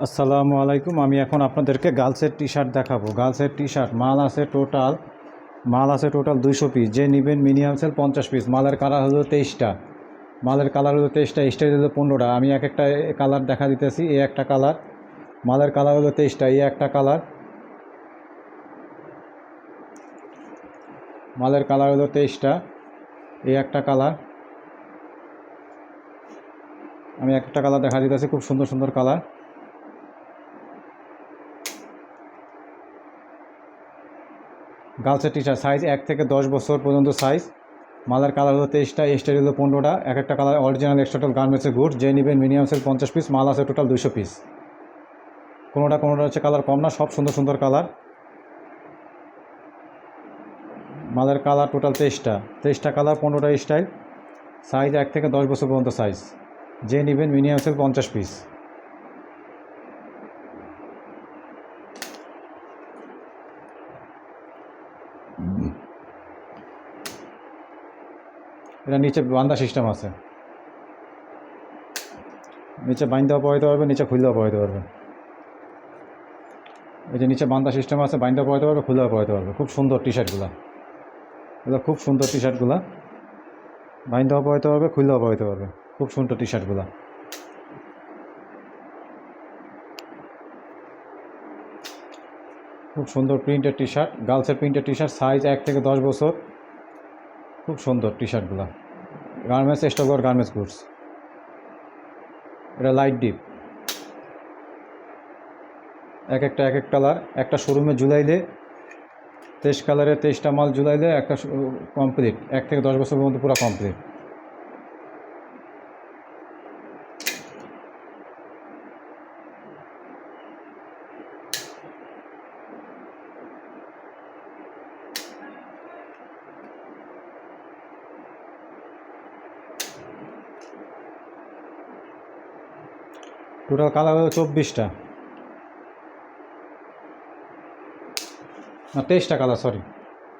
আসসালামু আলাইকুম। আমি এখন আপনাদেরকে গার্লসের টি শার্ট দেখাবো। গার্লসের টি শার্ট মাল আছে টোটাল 200 পিস। যে নেবেন মিনিমাম সেল 50 পিস। মালের কালার হলো 23টা। স্টাইল হলো 15টা। আমি এক একটা কালার দেখা দিতেছি। এই একটা কালার, মালের কালার হলো 23টা। এই একটা কালার, মালের কালার হলো 23টা। এই একটা কালার, আমি একটা কালার দেখা দিতেছি, খুব সুন্দর সুন্দর কালার। গার্লসের টি শার্ট সাইজ 1 থেকে 10 বছর পর্যন্ত সাইজ। মালের কালার হলো 23টা, স্টাইল হলো 15টা। এক একটা কালার অরিজিনাল এক্সট্রাটল গার্মেন্টসের গুড। যে নেবেন মিনিমাম সেল 50 পিস। মাল আছে টোটাল 200 পিস। কোনোটা হচ্ছে কালার কম না, সব সুন্দর সুন্দর কালার। মালের কালার টোটাল 23টা কালার, 15টা স্টাইল। সাইজ 1 থেকে 10 বছর পর্যন্ত সাইজ। যে নেবেন মিনিমাম সেল 50 পিস। এটা নিচে বান্ধা সিস্টেম আছে, নিচে বাইন্দাও পড়াইতে পারবে, নিচে খুললেও পড়াইতে পারবে। এই যে নিচে বান্ধা সিস্টেম আছে, বাইন্দাও পড়াইতে পারবে, খুললেও পড়াইতে পারবে। খুব সুন্দর টি শার্টগুলো, এগুলো খুব সুন্দর টি শার্টগুলো। বাইন্দাও পড়াইতে পারবে, খুললেও পড়াইতে পারবে। খুব সুন্দর টি শার্টগুলো। খুব সুন্দর প্রিন্টের টি শার্ট, গার্লসের প্রিন্টের টি শার্ট, সাইজ 1 থেকে 10 বছর। খুব সুন্দর টি শার্টগুলো। গার্মেন্টস স্টকর গার্মেন্টস গুডস। এটা লাইট ডিপ, এক এক কালার। একটা শোরুমে ঝুলাইলে 23 কালারের 23টা মাল ঝুলাইলে একটা কমপ্লিট। 1 থেকে 10 বছর পর্যন্ত পুরো কমপ্লিট। টোটাল কালার হলো 24টা, না 23টা কালার, সরি।